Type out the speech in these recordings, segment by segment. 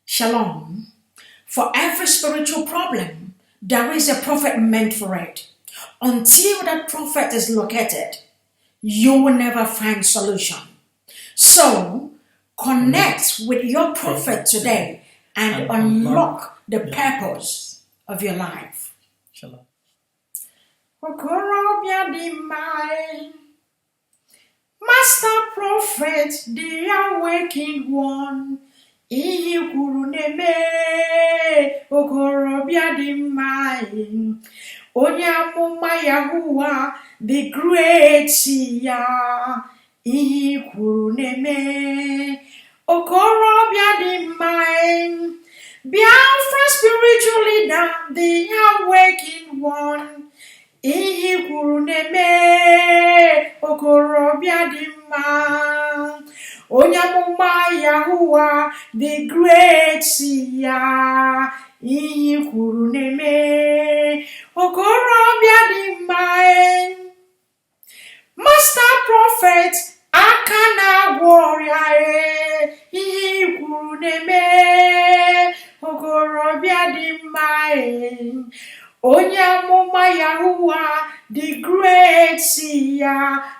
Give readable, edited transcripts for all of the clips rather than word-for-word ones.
Shalom. For every spiritual problem, there is a prophet meant for it. Until that prophet is located, you will never find solution. So, connect with your prophet today and unlock the purpose of your life. Shalom. Okorobịa dị mma, Master Prophet, the awakened one, ihe kwuru na-eme. Okorobịa dị mma, onye amụma Yahuwa, the great ya, ihe kwuru na-eme. Okorobịa dị mma, Biafra spiritual leader, the awakened one. Ihe kwuru na-eme. Okorobịa dị mma, onye amụma Yahuwa, the great ya, ihe kwuru na-eme. Okorobịa dị mma, Master Prophet, aka na-agwọ ọrịa, ihe kwuru na-eme. Okorobịa dị mma, onye amụma Yahuwa, the great ya,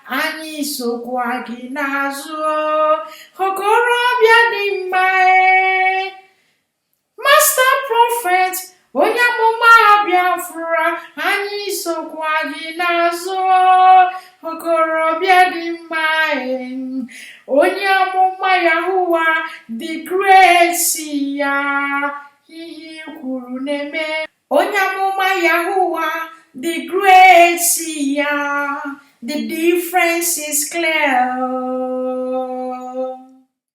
anyị sokwa gị n'azụ. Okorobịa dị mma, Master Prophet, onye amụma Biafra, anyị sokwa gị n'azụ. Okorobịa dị mma, onye amụma Yahuwa, the great ya, ihe kwuru na-eme. Onye amụma Yahuwa, the great ya, the difference is clear.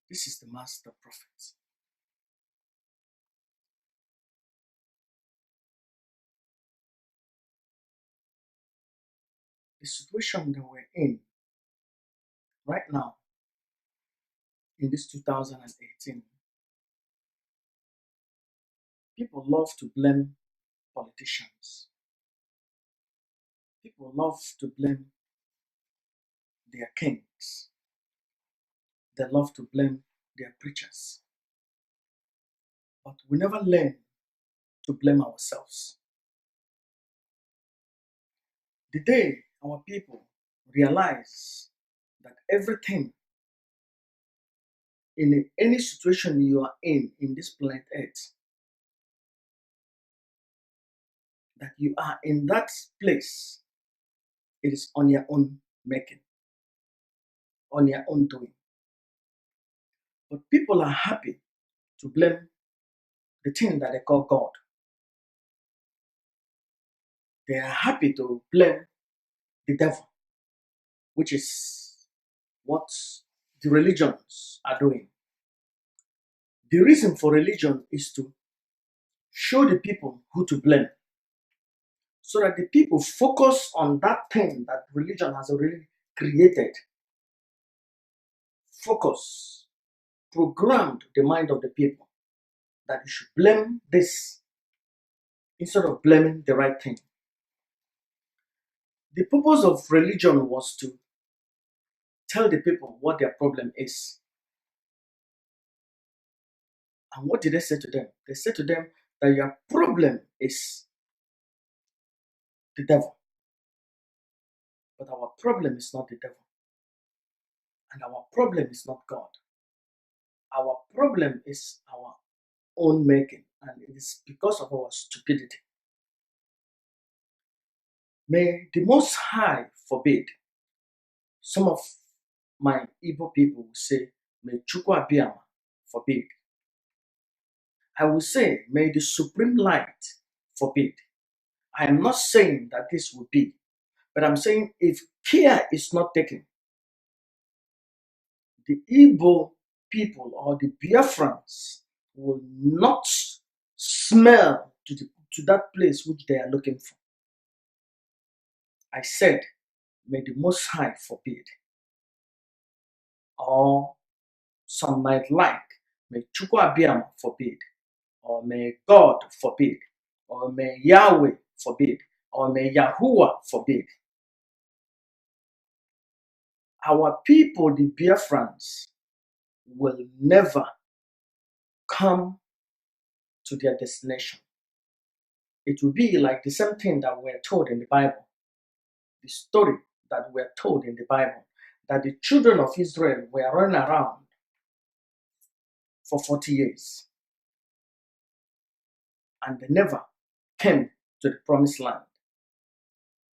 This is the Master Prophet. The situation that we're in right now, in this 2018, people love to blame politicians. People love to blame their kings. They love to blame their preachers. But we never learn to blame ourselves. The day our people realize that everything in any situation you are in this planet Earth, that you are in that place, it is on your own making, on your own doing. But people are happy to blame the thing that they call God. They are happy to blame the devil, which is what the religions are doing. The reason for religion is to show the people who to blame, so that the people focus on that thing that religion has already created. Focus, programmed the mind of the people that you should blame this instead of blaming the right thing. The purpose of religion was to tell the people what their problem is. And what did they say to them? They said to them that your problem is the devil. But our problem is not the devil. And our problem is not God. Our problem is our own making. And it is because of our stupidity. May the Most High forbid. Some of my Igbo people will say, may Chukwu Abiyama forbid. I will say, may the Supreme Light forbid. I am not saying that this will be, but I'm saying if care is not taken, the Igbo people or the Biafrans will not smell to that place which they are looking for. I said, may the Most High forbid. Or some might like, may Chukwu Abiyama forbid. Or may God forbid. Or may Yahweh forbid. Or may Yahuwah forbid. Our people, the Biafrans, will never come to their destination. It will be like the same thing that we're told in the Bible, the story that we're told in the Bible, that the children of Israel were running around for 40 years and they never came to the promised land.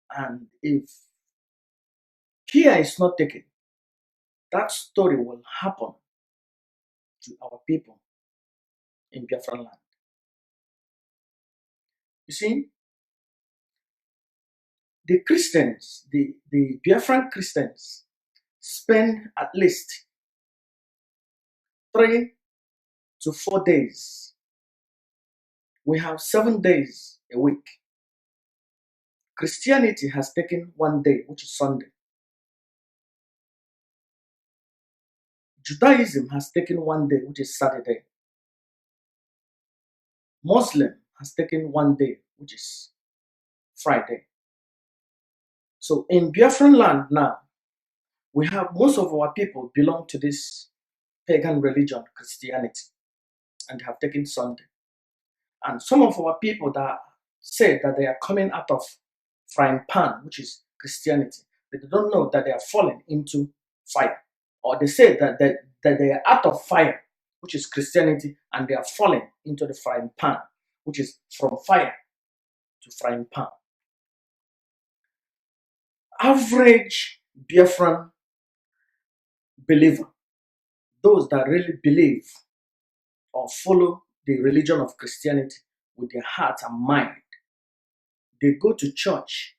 And if care is not taken, that story will happen to our people in Biafra land. You see, the Christians, the Biafran Christians, spend at least 3 to 4 days. We have 7 days a week. Christianity has taken 1 day, which is Sunday. Judaism has taken 1 day, which is Saturday. Muslim has taken 1 day, which is Friday. So in Biafran land now, we have most of our people belong to this pagan religion, Christianity, and have taken Sunday. And some of our people that say that they are coming out of frying pan, which is Christianity, they don't know that they are falling into fire. Or they say that they are out of fire, which is Christianity, and they are falling into the frying pan, which is from fire to frying pan. Average Biafran believer, those that really believe or follow the religion of Christianity with their heart and mind, they go to church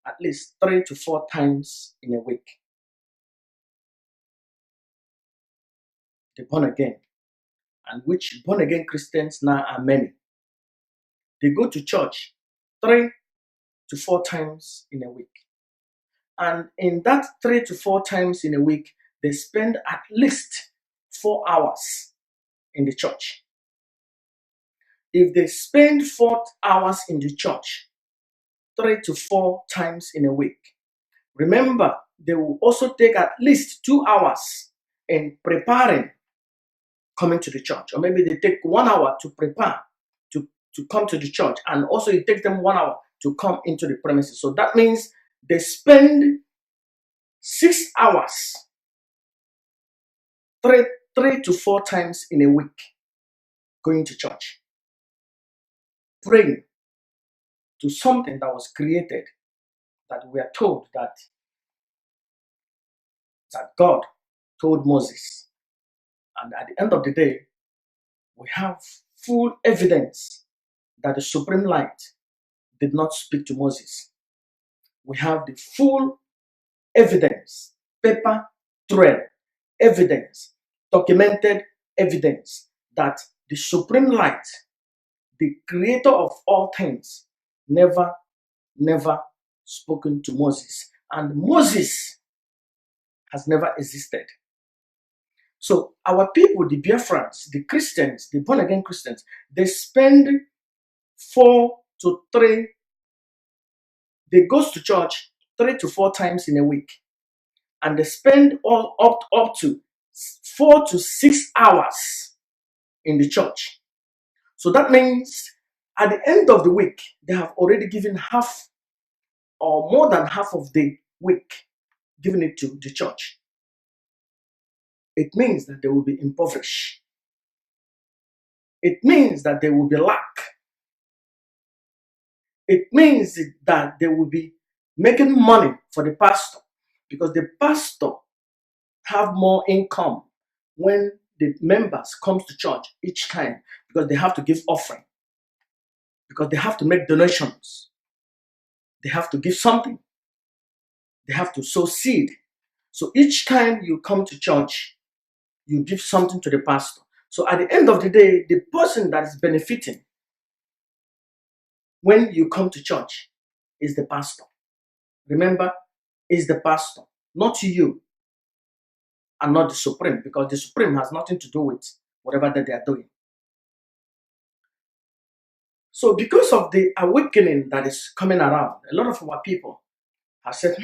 at least 3 to 4 times in a week. They born again, and which born again Christians now are many. They go to church 3 to 4 times in a week. And in that 3 to 4 times in a week, they spend at least 4 hours in the church. If they spend 4 hours in the church 3 to 4 times in a week, remember, they will also take at least 2 hours in preparing coming to the church. Or maybe they take 1 hour to prepare to come to the church, and also it takes them 1 hour to come into the premises. So that means they spend 6 hours 3 to 4 times in a week going to church, praying to something that was created, that we are told that God told Moses. And at the end of the day, we have full evidence that the Supreme Light did not speak to Moses. We have the full evidence, paper trail evidence, documented evidence that the Supreme Light, the creator of all things, never spoken to Moses. And Moses has never existed. So our people, the Biafrans, the Christians, the born-again Christians, they spend 4 to 3, they go to church 3 to 4 times in a week. And they spend all up to 4 to 6 hours in the church. So that means at the end of the week, they have already given half or more than half of the week, given it to the church. It means that they will be impoverished. It means that there will be lack. It means that they will be making money for the pastor, because the pastor have more income when the members comes to church each time, because they have to give offering, because they have to make donations, they have to give something, they have to sow seed. So each time you come to church, you give something to the pastor. So at the end of the day, the person that is benefiting when you come to church is the pastor. Remember, is the pastor, not you, and not the Supreme, because the Supreme has nothing to do with whatever that they are doing. So because of the awakening that is coming around, a lot of our people have said,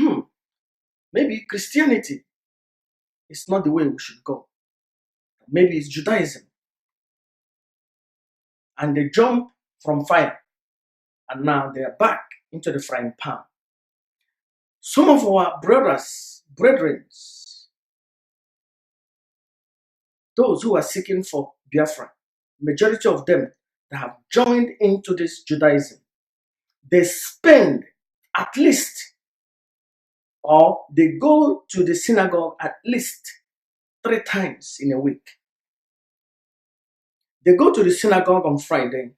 maybe Christianity is not the way we should go. Maybe it's Judaism. and they jump from fire, and now they are back into the frying pan. Some of our brethren, those who are seeking for Biafra, majority of them that have joined into this Judaism, they spend at least, or they go to the synagogue at least 3 times in a week. They go to the synagogue on Friday,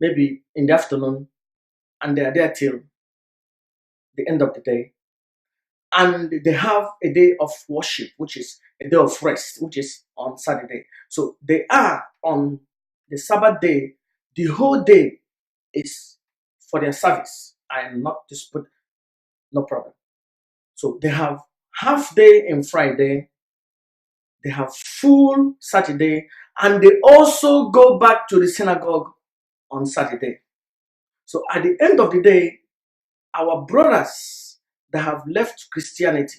maybe in the afternoon, and they are there till the end of the day. And they have a day of worship, which is a day of rest, which is on Saturday. So they are on the Sabbath day, the whole day is for their service. I am not dispute, no problem. So they have half day in Friday, they have full Saturday, and they also go back to the synagogue on Saturday. So at the end of the day, our brothers that have left Christianity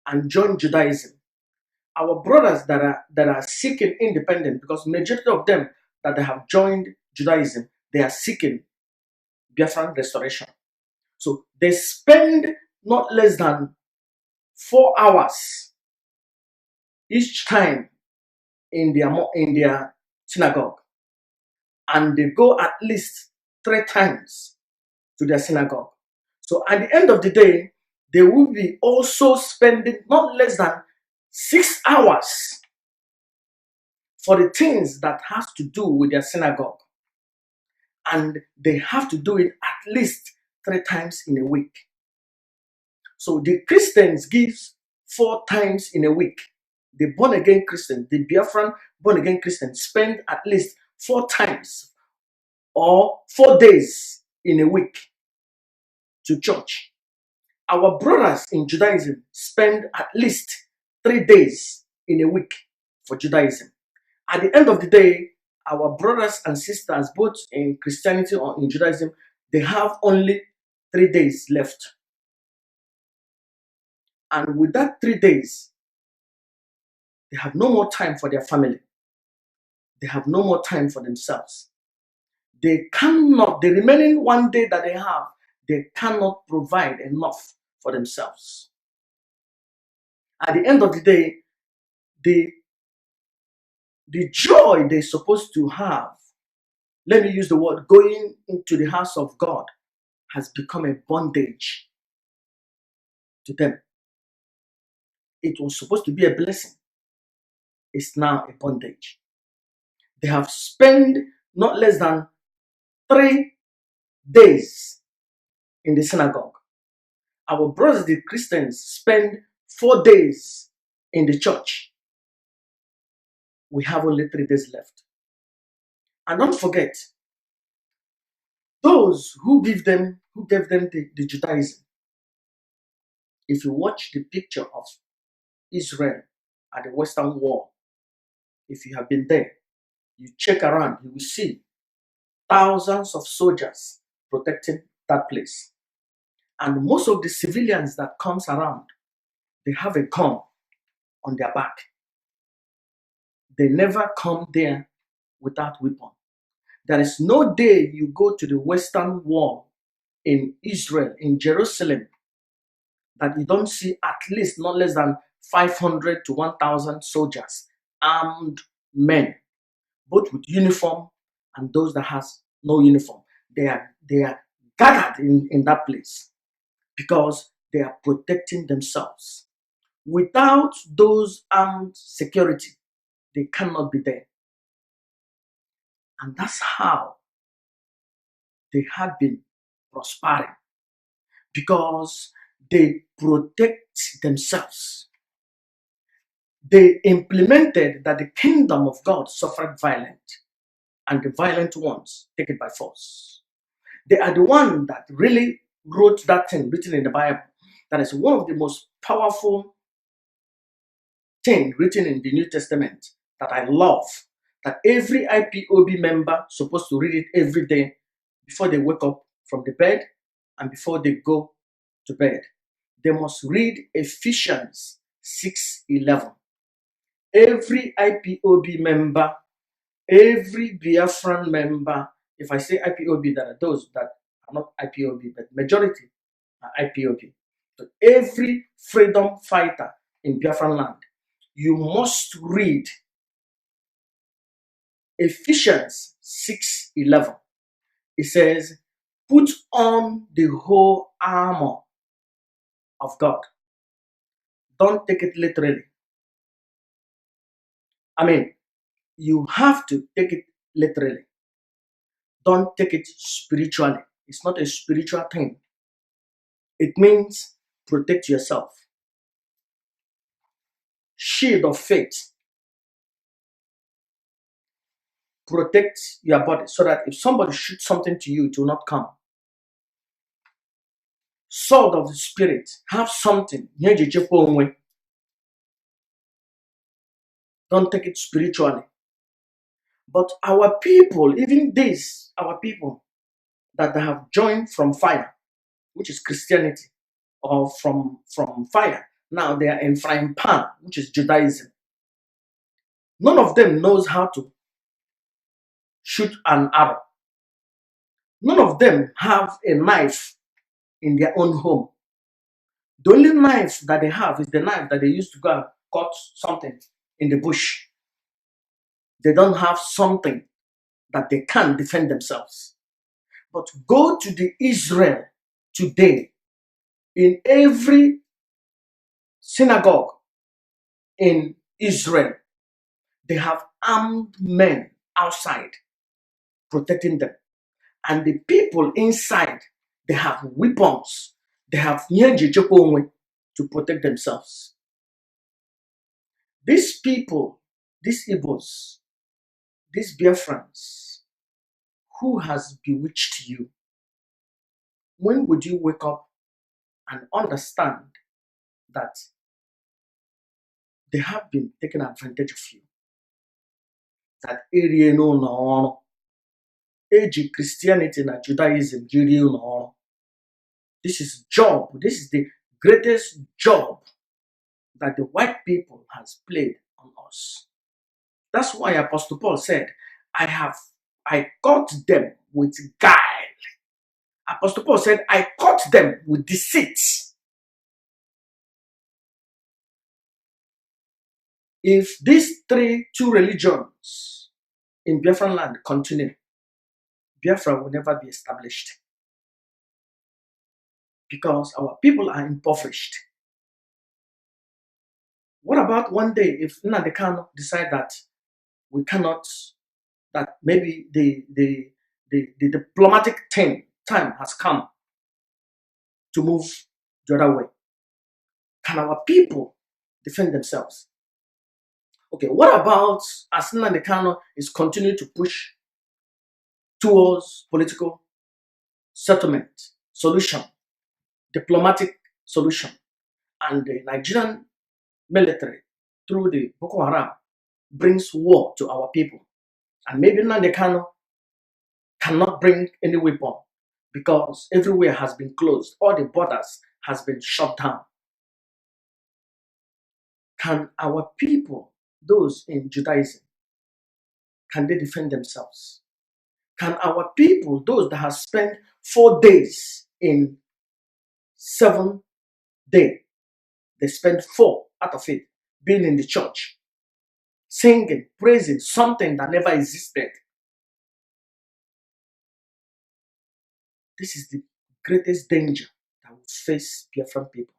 and joined Judaism, our brothers that are seeking independence, because majority of them that they have joined Judaism, they are seeking Biafran restoration. So they spend not less than 4 hours each time in their synagogue, and they go at least 3 times to their synagogue. So at the end of the day, they will be also spending not less than 6 hours for the things that has to do with their synagogue. And they have to do it at least 3 times in a week. So the Christians give 4 times in a week. The born again Christians, the Biafran born again Christians spend at least 4 times or 4 days in a week to church. Our brothers in Judaism spend at least 3 days in a week for Judaism. At the end of the day, our brothers and sisters, both in Christianity or in Judaism, they have only 3 days left. And with that 3 days, they have no more time for their family. They have no more time for themselves. They cannot, the remaining 1 day that they have, they cannot provide enough for themselves. At the end of the day, the joy they're supposed to have, let me use the word, going into the house of God, has become a bondage to them. It was supposed to be a blessing. It's now a bondage. They have spent not less than 3 days in the synagogue. Our brothers, the Christians, spend 4 days in the church. We have only 3 days left. And don't forget, those who gave them the Judaism. If you watch the picture of Israel at the Western Wall, if you have been there, you check around, you will see thousands of soldiers protecting that place. And most of the civilians that comes around, they have a gun on their back. They never come there without weapon. There is no day you go to the Western Wall in Israel, in Jerusalem, that you don't see at least not less than 500 to 1,000 soldiers, armed men, both with uniform and those that has no uniform. They are gathered in that place because they are protecting themselves. Without those armed security, they cannot be there. And that's how they have been prospering, because they protect themselves. They implemented that the kingdom of God suffered violence, and the violent ones take it by force. They are the one that really wrote that thing written in the Bible. That is one of the most powerful things written in the New Testament that I love, that every IPOB member is supposed to read it every day before they wake up from the bed and before they go to bed. They must read Ephesians 6:11. Every IPOB member Every Biafran member, if I say IPOB, there are those that are not IPOB, but majority are IPOB. So every freedom fighter in Biafran land, you must read Ephesians 6:11. It says, put on the whole armor of God. Don't take it literally. I mean, you have to take it literally. Don't take it spiritually. It's not a spiritual thing. It means protect yourself. Shield of faith. Protect your body so that if somebody shoots something to you, it will not come. Sword of the spirit. Have something. Don't take it spiritually. But our people, even these, our people that have joined from fire, which is Christianity, or from fire, now they are in frying pan, which is Judaism. None of them knows how to shoot an arrow. None of them have a knife in their own home. The only knife that they have is the knife that they used to go and cut something in the bush. They don't have something that they can defend themselves. But go to the Israel today, in every synagogue in Israel, they have armed men outside protecting them. And the people inside, they have weapons. They have to protect themselves. These people, these Igbos, these Biafrans, who has bewitched you? When would you wake up and understand that they have been taking advantage of you? That area no age Christianity and Judaism, this is job. This is the greatest job that the white people has played on us. That's why Apostle Paul said, I caught them with guile. Apostle Paul said, I caught them with deceit. If these two religions in Biafran land continue, Biafra will never be established. Because our people are impoverished. What about one day if Nnamdi Kanu decide that we cannot, that maybe the diplomatic time has come to move the other way? Can our people defend themselves? Okay, what about as Nnamdi Kanu is continuing to push towards political settlement, solution, diplomatic solution, and the Nigerian military through the Boko Haram brings war to our people, and maybe Nnamdi Kanu cannot bring any weapon because everywhere has been closed, all the borders has been shut down. Can our people, those in Judaism, can they defend themselves? Can our people, those that have spent 4 days in 7 days, they spend 4 out of it being in the church, singing, praising something that never existed? This is the greatest danger that will face Biafran people.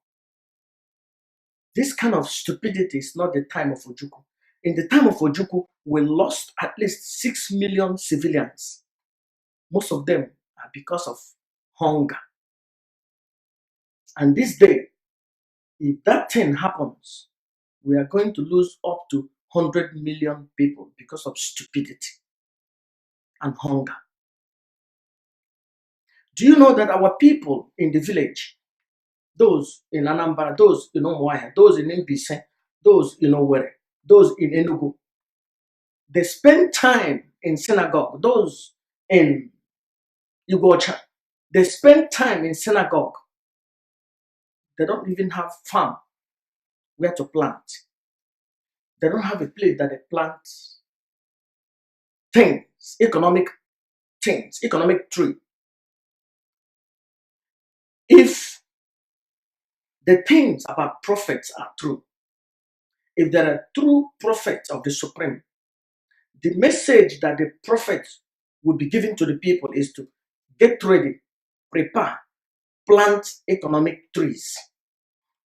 This kind of stupidity is not the time of Ojukwu. In the time of Ojukwu, we lost at least 6 million civilians. Most of them are because of hunger. And this day, if that thing happens, we are going to lose up to 100 million people because of stupidity and hunger. Do you know that our people in the village, those in Anambra, those in Umuahia, those in Mbise, those in Owerri, those in Enugu, they spend time in synagogue. Those in Igocha, they spend time in synagogue. They don't even have farm where to plant. They don't have a place that they plant things, economic things, economic tree. If the things about prophets are true, if there are true prophets of the Supreme, the message that the prophet will be giving to the people is to get ready, prepare, plant economic trees.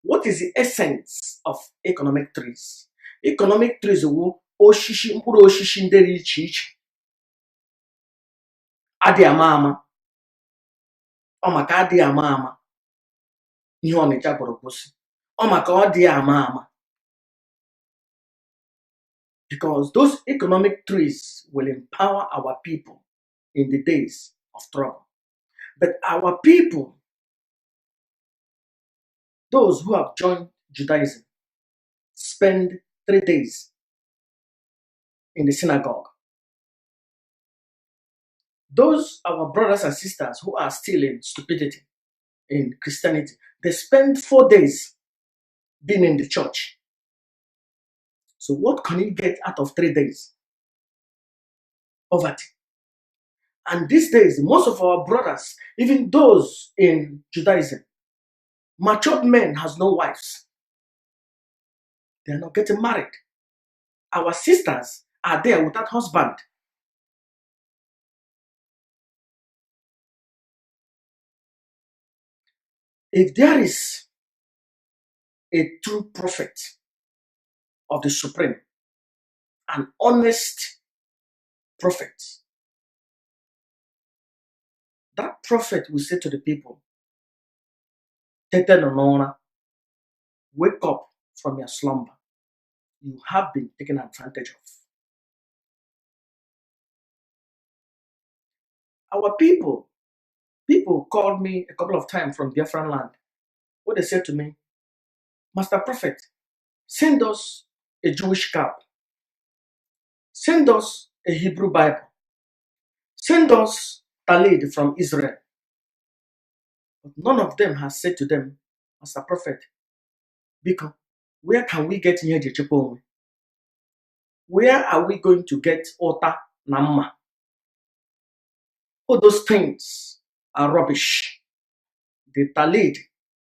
What is the essence of economic trees? Economic trees will oshishi mkpụrụ oshishi ndị dị iche iche adị ama ama. Ọ maka adị ama ama ihe Ọnịcha gbọrọ kwụsị. Ọ maka ọ dị ama ama. Because those economic trees will empower our people in the days of trouble. But our people, those who have joined Judaism, spend 3 days in the synagogue. Those our brothers and sisters who are still in stupidity in Christianity, they spend 4 days being in the church. So what can you get out of 3 days? Poverty. And these days, most of our brothers, even those in Judaism, matured men has no wives. They are not getting married. Our sisters are there without husband. If there is a true prophet of the Supreme, an honest prophet, that prophet will say to the people, Tete Nonora, wake up from your slumber. You have been taken advantage of. Our people called me a couple of times from Biafra land. What they said to me, Master Prophet, send us a Jewish cap. Send us a Hebrew Bible. Send us Talid from Israel. But none of them has said to them, Master Prophet, because where can we get here? Where are we going to get Ota Namma? All those things are rubbish. The Talid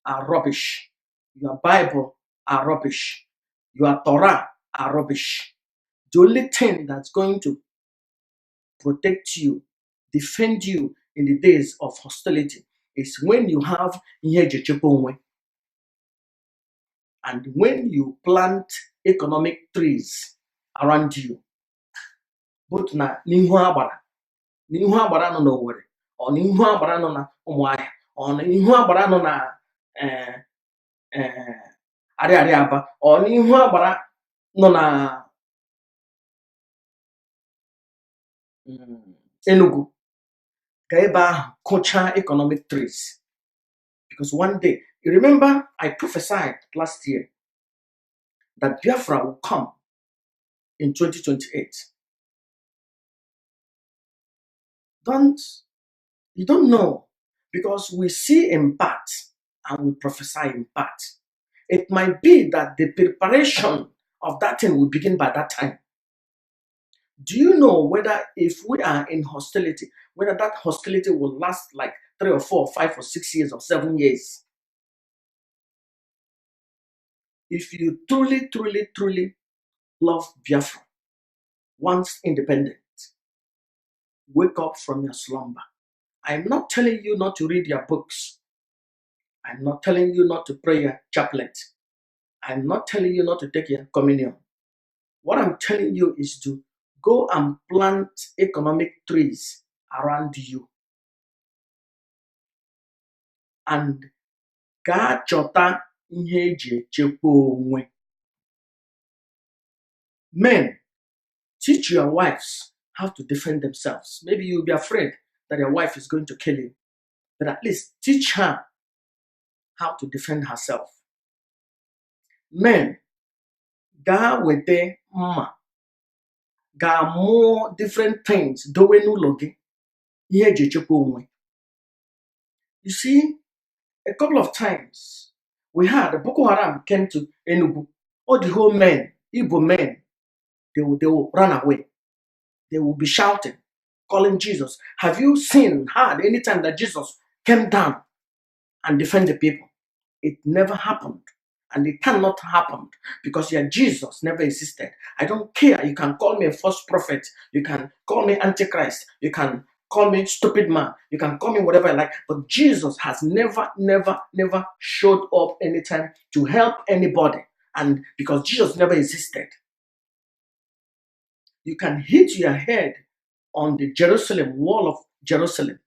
are rubbish. Your Bible are rubbish. Your Torah are rubbish. The only thing that's going to protect you, defend you in the days of hostility is when you have and when you plant economic trees around you. Both na n'ihu agbara nọ n'Owerri, or n'ihu agbara nọ na Ụmụahịa, or n'ihu agbara nọ na Ariariaba, or n'ihu agbara nọ na Enugu. Ka ebe ahụ kụchaa economic trees. Because one day, you remember I prophesied last year that Biafra will come in 2028. You don't know, because we see in part and we prophesy in part. It might be that the preparation of that thing will begin by that time. Do you know whether if we are in hostility, whether that hostility will last like 3 or 4 or 5 or 6 years or 7 years? If you truly, truly, truly love Biafra, once independent, wake up from your slumber. I'm not telling you not to read your books. I'm not telling you not to pray your chaplet. I'm not telling you not to take your communion. What I'm telling you is to go and plant economic trees around you. And gaa chọta ihe eji echekwa onwe. Men, teach your wives how to defend themselves. Maybe you'll be afraid that your wife is going to kill you, but at least teach her how to defend herself. Men, gaa wete mma, gaa mụọ different things dowe n'ụlọ gị, ihe eji echekwa onwe. You see, a couple of times we had Boko Haram came to Enugu. All the whole men, Igbo men, they will run away. they will be shouting, calling Jesus. Have you seen, heard any time that Jesus came down and defend the people? It never happened. And it cannot happen because Jesus never existed. I don't care. You can call me a false prophet. You can call me Antichrist. You can call me stupid man. You can call me whatever you like. But Jesus has never, never, never showed up anytime to help anybody. And because Jesus never existed, you can hit your head on the Jerusalem wall of Jerusalem,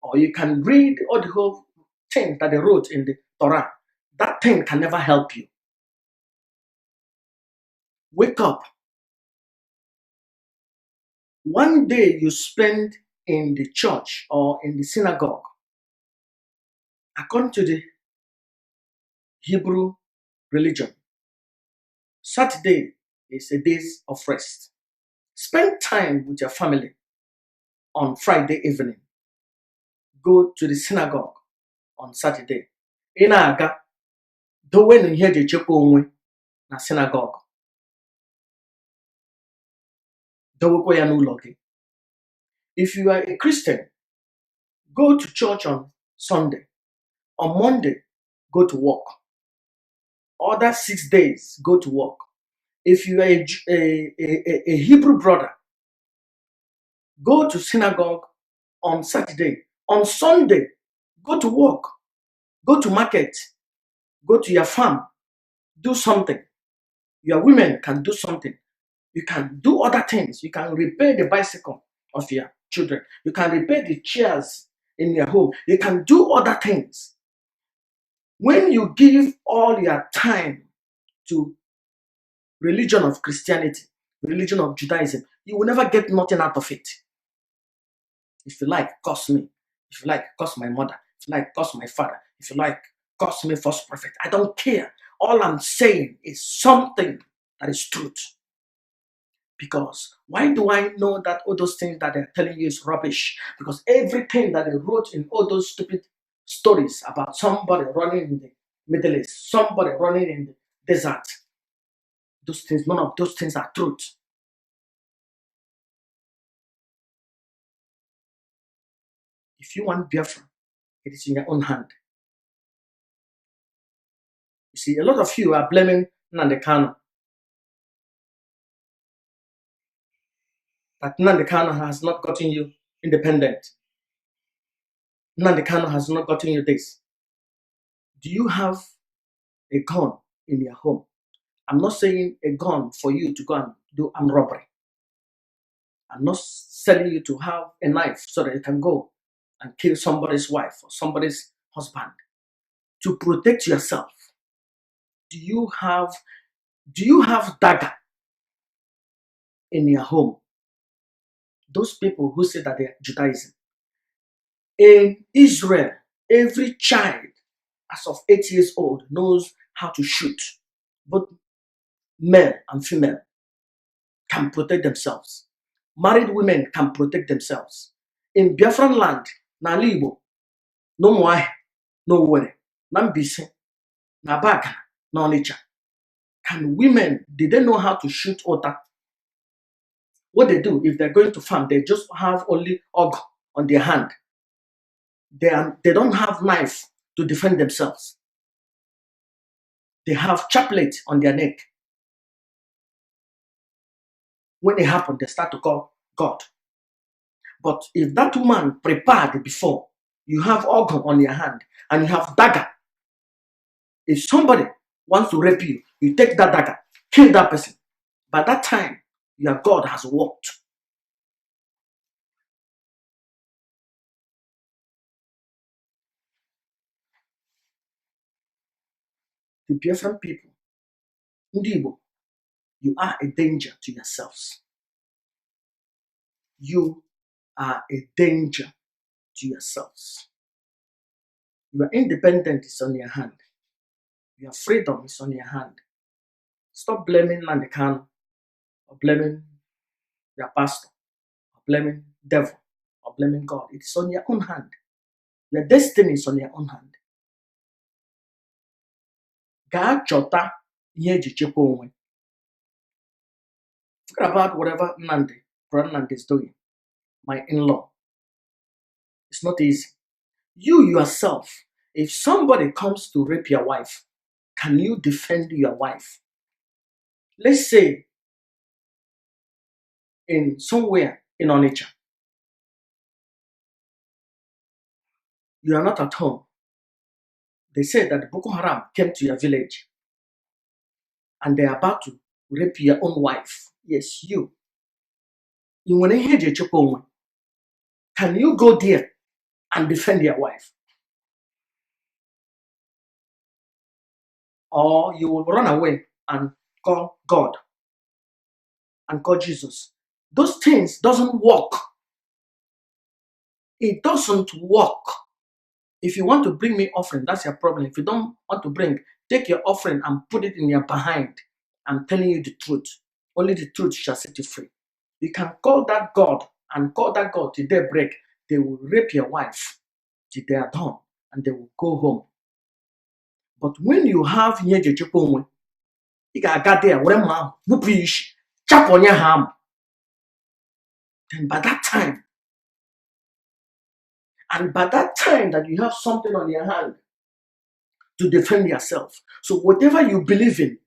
or you can read all the whole thing that they wrote in the Torah. That thing can never help you. Wake up. One day you spend in the church or in the synagogue, according to the Hebrew religion, Saturday is a day of rest. Spend time with your family on Friday evening. Go to the synagogue on Saturday. Ị na-aga dowe na ihe eji echekwa onwe na synagogue. Dowekwa ya n'ụlọ gị. If you are a Christian, go to church on Sunday. On Monday, go to work. Other 6 days, go to work. If you are a Hebrew brother, go to synagogue on Saturday. On Sunday, go to work. Go to market. Go to your farm. Do something. Your women can do something. You can do other things. You can repair the bicycle of your children. You can repair the chairs in your home. You can do other things. When you give all your time to religion of Christianity, religion of Judaism, you will never get nothing out of it. If you like, curse me. If you like, curse my mother. If you like, curse my father. If you like, curse me, false prophet. I don't care. All I'm saying is something that is truth. Because why do I know that all those things that they're telling you is rubbish? Because everything that they wrote in all those stupid stories about somebody running in the Middle East, somebody running in the desert, those things, none of those things are truth. If you want Biafra, it is in your own hand. You see, a lot of you are blaming Nnamdi Kanu. That Nnamdi Kanu has not gotten you independent. Nnamdi Kanu has not gotten you this. Do you have a gun in your home? I'm not saying a gun for you to go and do armed robbery. I'm not telling you to have a knife so that you can go and kill somebody's wife or somebody's husband. To protect yourself, do you have dagger in your home? Those people who say that they are Judaism. In Israel, every child as of 8 years old knows how to shoot. Both male and female can protect themselves. Married women can protect themselves. In Biafran land, na Igbo, no Moahi, no Were, na Mbise, na Baga, na Onitsha. Can women, did they know how to shoot water? What they do, if they're going to farm, they just have only og on their hand. They don't have knife to defend themselves. They have chaplet on their neck. When it happens, they start to call God. But if that woman prepared before, you have organ on your hand and you have dagger. If somebody wants to rape you, you take that dagger, kill that person. By that time, your God has worked. The Biafran people, Ndibo, you are a danger to yourselves. You are a danger to yourselves. Your independence is on your hand. Your freedom is on your hand. Stop blaming Nnamdi Kanu or blaming your pastor or blaming devil or blaming God. It is on your own hand. Your destiny is on your own hand. Gaa chọta ihe eji chekwa onwe. Forget about whatever Nnamdi Brother is doing, my in-law. It's not easy. You yourself, if somebody comes to rape your wife, can you defend your wife? Let's say in somewhere in Onitsha, you are not at home. They say that Boko Haram came to your village and they are about to rape your own wife. Yes, you. Can you go there and defend your wife? Or you will run away and call God and call Jesus? Those things doesn't work. It doesn't work. If you want to bring me offering, that's your problem. If you don't want to bring, take your offering and put it in your behind. I'm telling you the truth. Only the truth shall set you free. You can call that God and call that God till they break. They will rape your wife till they are done and they will go home. But when you have Nyejechukwu, you got there, whatever, chap on your ham. Then by that time that you have something on your hand to defend yourself. So whatever you believe in,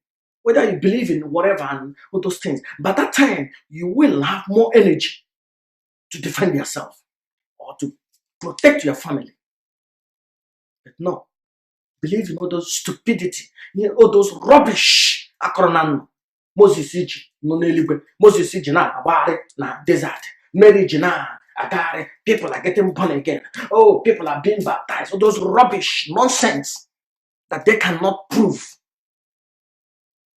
whether you believe in whatever and all those things, by that time you will have more energy to defend yourself or to protect your family. But no, believe in all those stupidity, all those rubbish. Moses iji no n'eluigwe. Moses iji na-agbagharị na desert. Mary ji na-agagharị. People are getting born again. Oh, people are being baptized. All those rubbish nonsense that they cannot prove.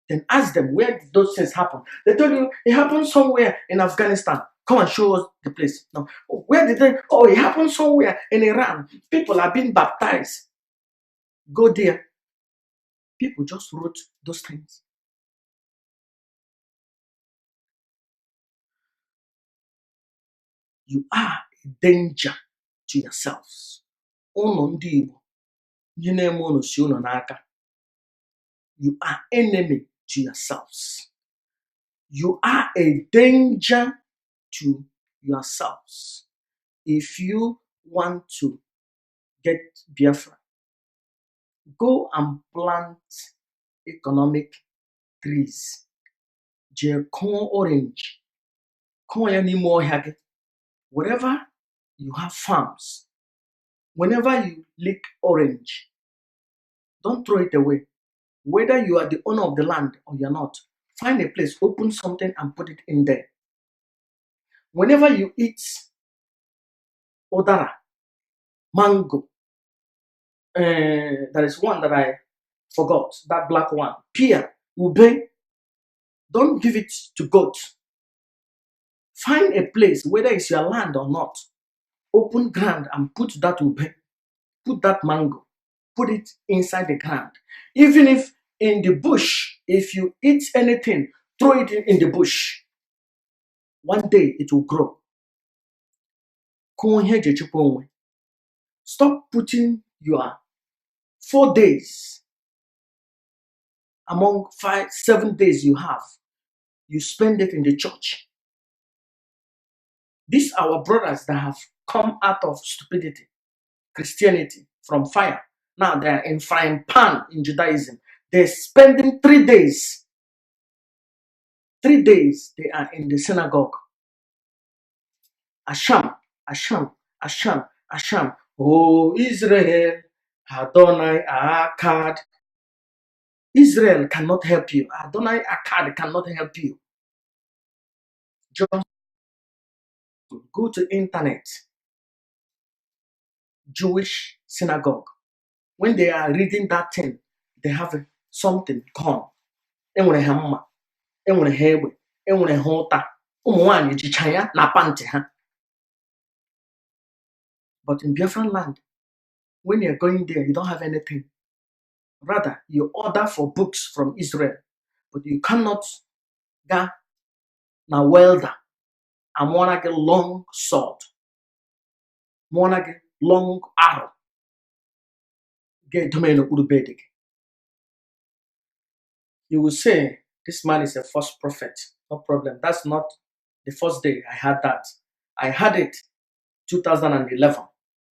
Then ask them, where did those things happen? They tell you it happened somewhere in Afghanistan. Come and show us the place. No. Where did they? Oh, it happened somewhere in Iran. People are being baptized. Go there. People just wrote those things. You are a danger to yourselves. You are enemy to yourselves. You are a danger to yourselves. If you want to get Biafra, go and plant economic trees. Corn orange. Corn anymore. Wherever you have farms, whenever you lick orange, don't throw it away. Whether you are the owner of the land or you're not, find a place, open something and put it in there. Whenever you eat odara, mango, there is one that I forgot, that black one, pear, ube, don't give it to goats. Find a place, whether it's your land or not, open ground and put that ube, put that mango, put it inside the ground. Even if in the bush, if you eat anything, throw it in the bush. One day it will grow. Stop putting your 4 days among 7 days you have. You spend it in the church. These are our brothers that have come out of stupidity, Christianity, from fire. Now they are in frying pan in Judaism. They're spending 3 days. 3 days they are in the synagogue. Asham, Asham, Asham, Asham. Oh, Israel, Adonai Akkad. Israel cannot help you. Adonai Akkad cannot help you. Just go to internet. Jewish synagogue. When they are reading that thing, they have something come. Enwere hamma, enwere hegbe, enwere hota. Ụmụ nwanyị jicha ya na panty ha. But in Biafran land, when you're going there, you don't have anything. Rather, you order for books from Israel, but you cannot go na welder and want to get long sword, want to get long arrow. Get domain of Udubedig. You will say this man is a false prophet. No problem. That's not the first day I had that. I had it 2011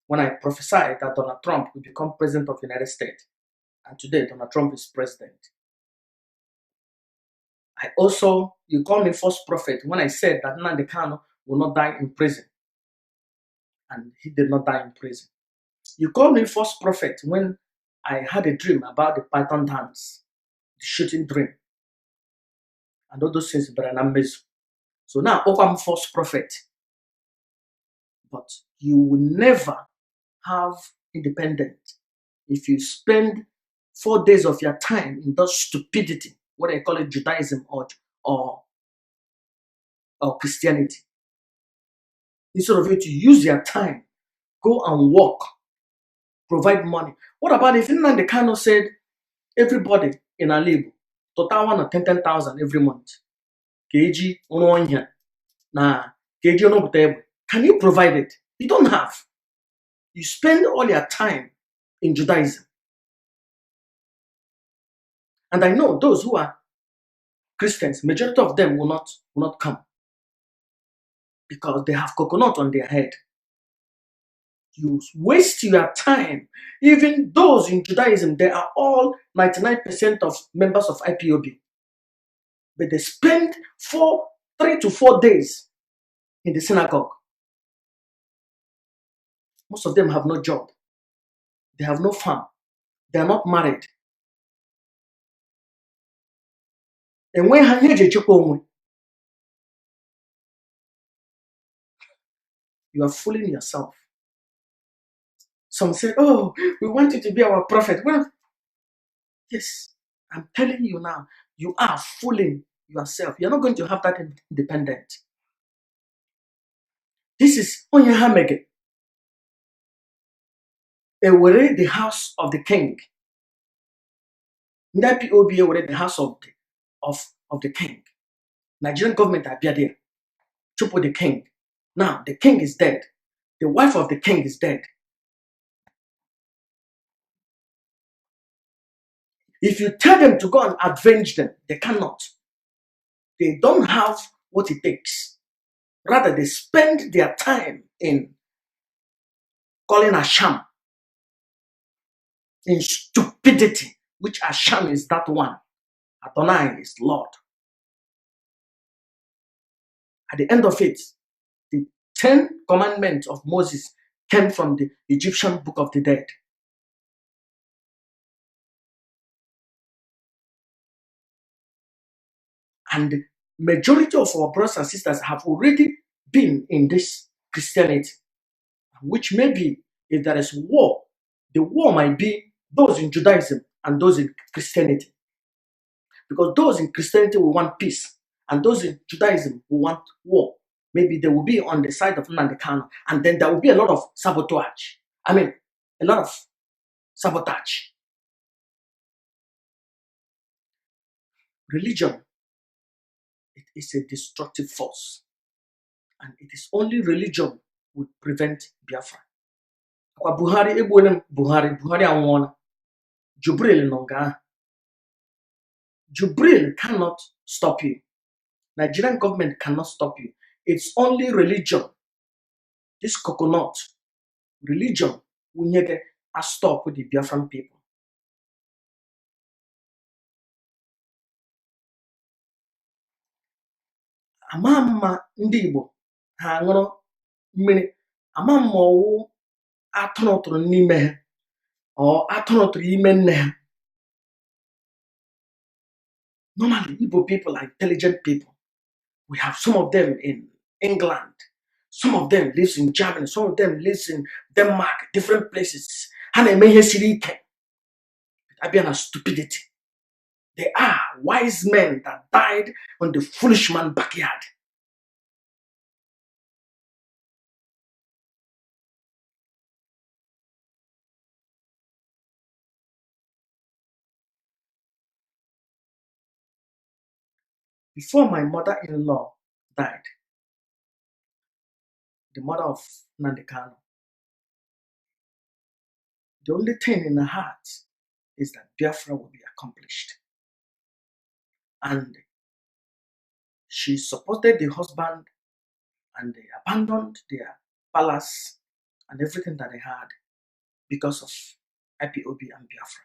when I prophesied that Donald Trump would become president of the United States. And today, Donald Trump is president. You call me false prophet when I said that Nnamdi Kanu will not die in prison. And he did not die in prison. You call me false prophet when I had a dream about the python dance, the shooting dream. And all those things, but I'm so now, I'm false prophet. But you will never have independence if you spend 4 days of your time in that stupidity, what I call it Judaism or Christianity. Instead of you to use your time, go and work, provide money. What about if Nnamdi Kanu said everybody in Alibu, total 10,000 every month? KG on here. Nah, KG on table. Can you provide it? You don't have. You spend all your time in Judaism. And I know those who are Christians, majority of them will not come because they have coconut on their head. You waste your time. Even those in Judaism, they are all 99% of members of IPOB. But they spend 3 to 4 days in the synagogue. Most of them have no job. They have no farm. They are not married. And when you are fooling yourself. Some say, oh, we want you to be our prophet. Well, yes, I'm telling you now, you are fooling yourself. You're not going to have that independent. This is Onyahamege. Ewere the house of the king. Ndapi Obi ewere the house of the king. Nigerian government appeared there. Chupo the king. Now the king is dead. The wife of the king is dead. If you tell them to go and avenge them, they cannot. They don't have what it takes. Rather, they spend their time in calling Asham, in stupidity, which Asham is that one. Adonai is Lord. At the end of it, the 10 commandments of Moses came from the Egyptian Book of the Dead. And the majority of our brothers and sisters have already been in this Christianity, which maybe if there is war, the war might be those in Judaism and those in Christianity. Because those in Christianity will want peace, and those in Judaism will want war. Maybe they will be on the side of Nnamdi Kanu, and then there will be a lot of sabotage. A lot of sabotage. Religion, it is a destructive force. And it is only religion would prevent Biafra. Buhari anwona. Jubril nonga. Jubril cannot stop you. Nigerian government cannot stop you. It's only religion. This coconut, religion, will never stop with the Biafran people. Amama ndị Igbo ha ṅụrụ mmiri, amama ọwụ atụrụtụrụ n'ime ha ọ atụrụtụrụ ime nne ha. Normally, Igbo people are intelligent people. We have some of them in England, some of them lives in Germany, some of them lives in Denmark, different places. Ha na-eme ihe siri ike. Abịa na stupidity. They are wise men that died on the foolish man's backyard. Before my mother-in-law died, the mother of Nnamdi Kanu, the only thing in her heart is that Biafra will be accomplished. And she supported the husband and they abandoned their palace and everything that they had because of IPOB and Biafra.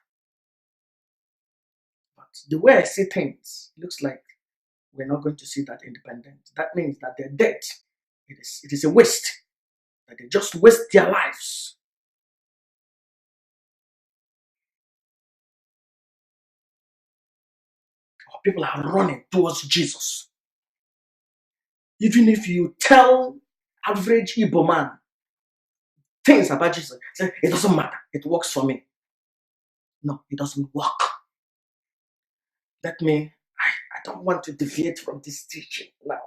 But the way I see things, looks like we're not going to see that independence. That means that their death, it is a waste. That they just waste their lives. Or people are running towards Jesus. Even if you tell average Igbo man things about Jesus, say, it doesn't matter. It works for me. No, it doesn't work. That means I don't want to deviate from this teaching now.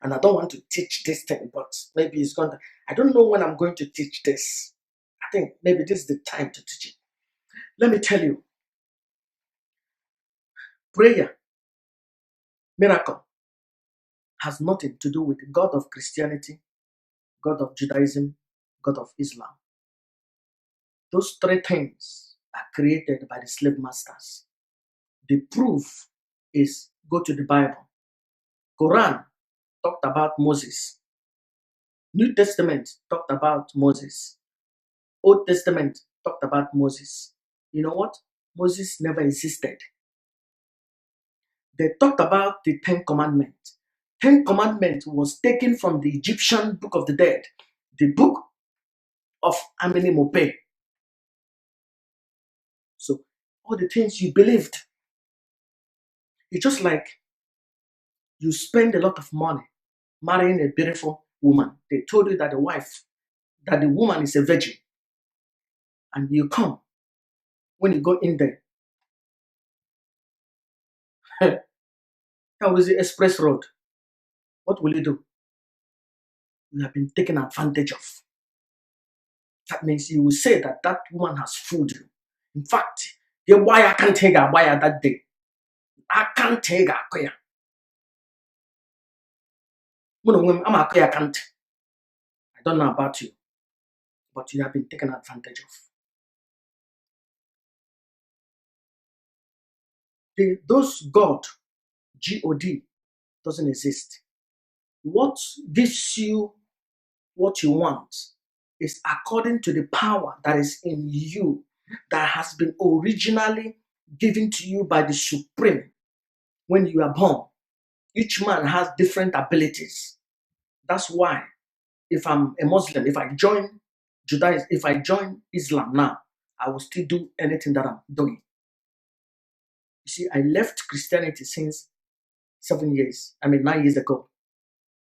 And I don't want to teach this thing, but maybe it's going to, I don't know when I'm going to teach this. I think maybe this is the time to teach it. Let me tell you, prayer, miracle, has nothing to do with the God of Christianity, God of Judaism, God of Islam. Those three things are created by the slave masters. The proof is go to the Bible. Quran talked about Moses. New Testament talked about Moses. Old Testament talked about Moses. You know what? Moses never existed. They talked about the Ten Commandments. Ten Commandments was taken from the Egyptian Book of the Dead, the book of Amini Mope. So all the things you believed, it's just like you spend a lot of money marrying a beautiful woman. They told you that the woman is a virgin. And you come, when you go in there, that was the express road. What will you do? You have been taken advantage of. That means you will say that that woman has fooled you. In fact, why I can't take her buyer that day. I can't take her. I'm a can't. I don't know about you, but you have been taken advantage of. Those God, G-O-D, doesn't exist. What gives you what you want is according to the power that is in you, that has been originally given to you by the Supreme when you are born. Each man has different abilities. That's why if I'm a Muslim, if I join Judaism, if I join Islam now, I will still do anything that I'm doing. You see, I left Christianity since 9 years ago.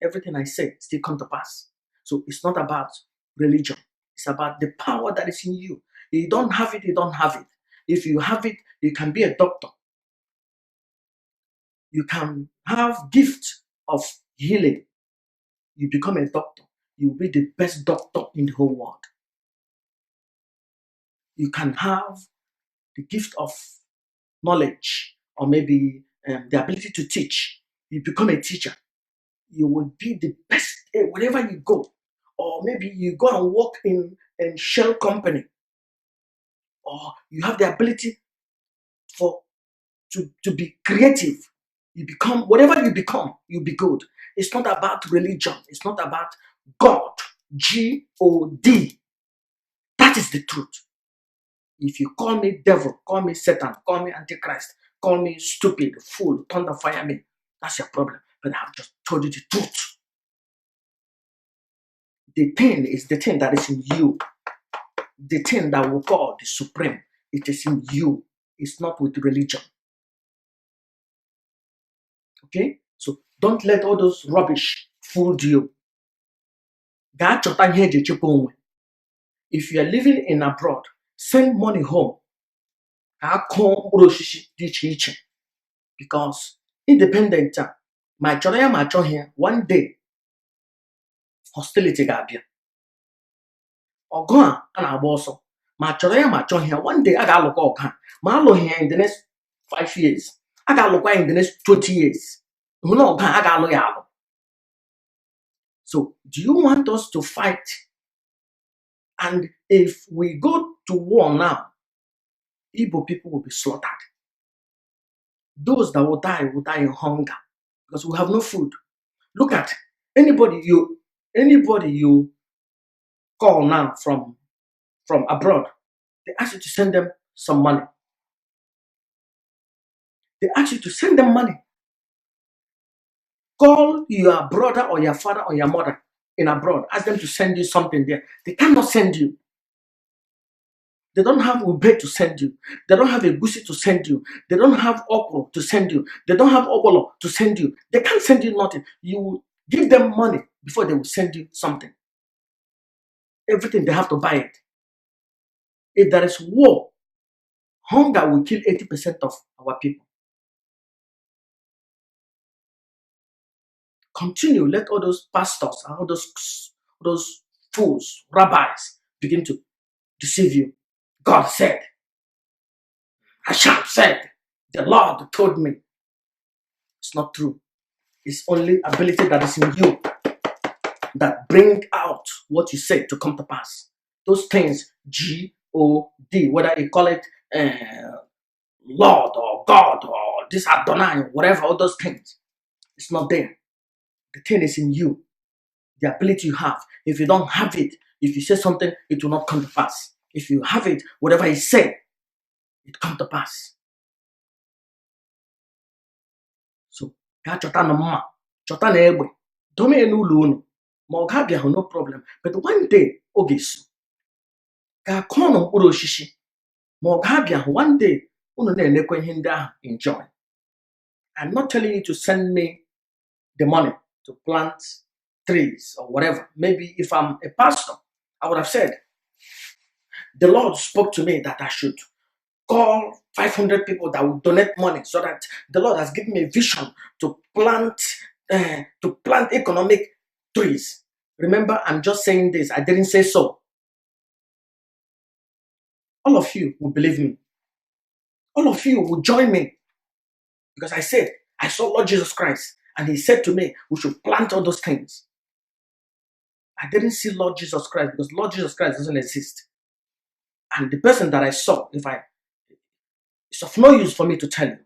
Everything I say still come to pass. So it's not about religion. It's about the power that is in you. You don't have it, you don't have it. If you have it, you can be a doctor. You can have gift of healing. You become a doctor. You'll be the best doctor in the whole world. You can have the gift of knowledge, or maybe the ability to teach. You become a teacher. You will be the best wherever you go. Or maybe you go and work in a shell company. Or you have the ability to be creative. You become, whatever you become, you'll be good. It's not about religion. It's not about God. G-O-D. That is the truth. If you call me devil, call me Satan, call me Antichrist, call me stupid, fool, thunder fire me, that's your problem. But I've just told you the truth. The thing is the thing that is in you. The thing that we call the Supreme, it is in you. It's not with religion. Okay? So don't let all those rubbish fool you. If you are living in abroad, send money home. Because independent, my chọrọ here, one day, hostility ga-abịa. Ọgụ a na-agba ọsọ, ma chọrọ ya ma chọọ ya, one day a ga-alụkwa ọgụ a, ma alụghị ya in the next 5 years, a ga-alụkwa in the next 20 years. Hụ na ọgụ a ga-alụ ya alụ. So, do you want us to fight? And if we go to war now, Igbo people will be slaughtered. Those that will die in hunger because we have no food. Look at Anybody you call now from abroad, they ask you to send them some money. They ask you to send them money. Call your brother or your father or your mother in abroad. Ask them to send you something there. They cannot send you. They don't have ube to send you. They don't have a gusi to send you. They don't have okro to send you. They don't have obolo to send you. They can't send you nothing. You give them money before they will send you something. Everything, they have to buy it. If there is war, hunger will kill 80% of our people. Continue. Let all those pastors and all those fools, rabbis, begin to deceive you. God said, Hashem said, the Lord told me. It's not true. It's only ability that is in you that bring out what you say to come to pass. Those things, G-O-D, whether you call it Lord or God or this Adonai, whatever, all those things, it's not there. The thing is in you. The ability you have. If you don't have it, if you say something, it will not come to pass. If you have it, whatever you say, it come to pass. So, ga chọta na mma, chọta na egbe, dome n'ụlọ unu, ma ọ ga-abịahụ no problem. But one day, oge so, ga-akọ na mkpụrụ osisi, ma ọ ga-abịahụ one day, unu na-enekwa ihe ndị ahụ enjoy. I'm not telling you to send me the money to plant trees or whatever. Maybe if I'm a pastor, I would have said, the Lord spoke to me that I should call 500 people that will donate money, so that the Lord has given me a vision to plant economic trees. Remember, I'm just saying this. I didn't say so. All of you will believe me. All of you will join me. Because I said, I saw Lord Jesus Christ, and he said to me, we should plant all those things. I didn't see Lord Jesus Christ because Lord Jesus Christ doesn't exist. And the person that I saw, it's of no use for me to tell you.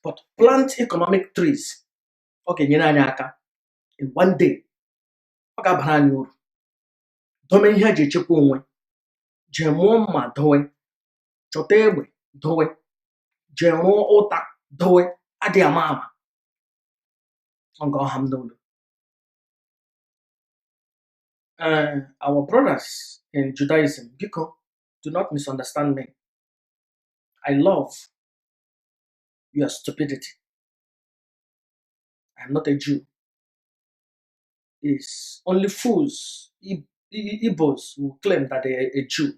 But plant economic trees. Okay, in one day, dome ihe eji echekwa onwe, jee mụọ mma dowe, chọta egbe dowe, jee rụọ ụta dowe, adị ama ama. Our brothers in Judaism, Biko, do not misunderstand me. I love your stupidity. I'm not a Jew. It's only fools, Igbos, who claim that they are a Jew.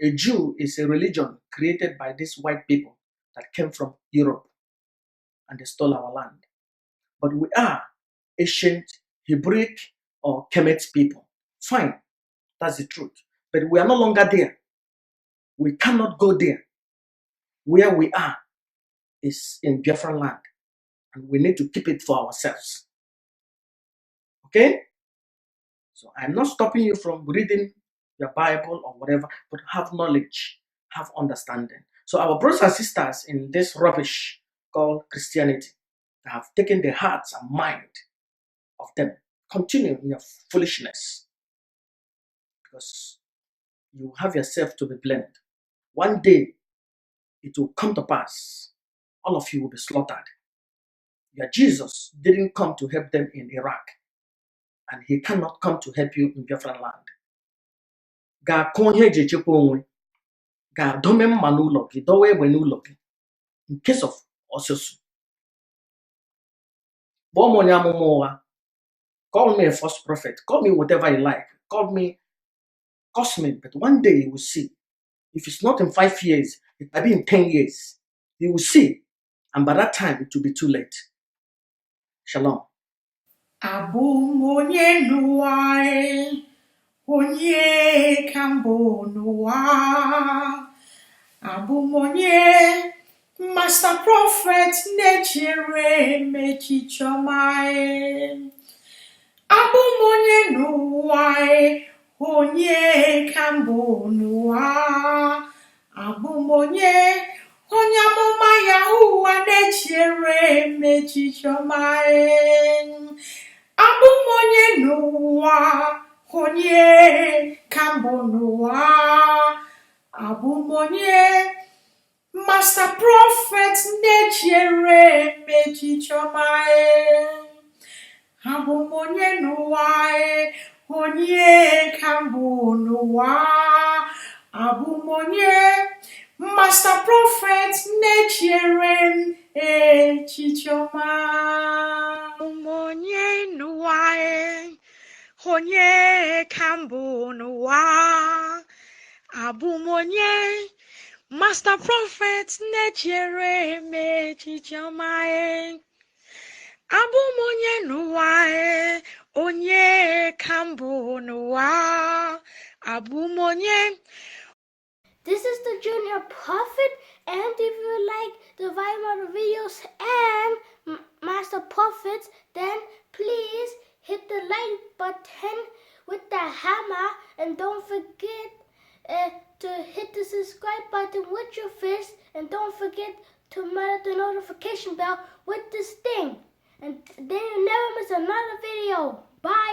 A Jew is a religion created by these white people that came from Europe and they stole our land. But we are ancient Hebraic or Kemet people. Fine, that's the truth. But we are no longer there. We cannot go there. Where we are is in Biafra land, and we need to keep it for ourselves. Okay? So I'm not stopping you from reading your Bible or whatever, but have knowledge, have understanding. So our brothers and sisters in this rubbish called Christianity have taken the hearts and mind of them. Continue in your foolishness, because you have yourself to be blamed. One day, it will come to pass. All of you will be slaughtered. Your Jesus didn't come to help them in Iraq, and he cannot come to help you in Biafran land. Ga-akụ ihe eji echekwa onwe, ga-adome mma n'ụlọ gị, dowe egbe n'ụlọ gị, in case of ọsụsụ. Kpọọ m onye amụma ụgha. Call me a false prophet. Call me whatever you like. Curse me. But one day you will see. If it's not in 5 years, it might be in 10 years. You will see. And by that time, it will be too late. Shalom. Abum onye nuai, onye kambo nuai. Abum onye master prophet nechere mechichomai. Abum onye nuai, onye kambo nuai. Abum onye amụma Yahuwa nechere mechichomai. Abumonye nuwa, honye kambo nuwa. Abumonye, Master Prophet nechere mechi chomae. Abumonye nuwa, honye kambo nuwa. Abumonye, Master Prophet nechere mechi chomae. Abumonye nuwa. Honye kambu noa abumonye Master Prophet nechere me chichamae abumonye noa onye kambu noa abumonye. This is the Junior Prophet, and if you like the Weimar videos and Master Prophets, then please hit the like button with the hammer, and don't forget to hit the subscribe button with your fist, and don't forget to murder the notification bell with this thing, and then you never miss another video. Bye!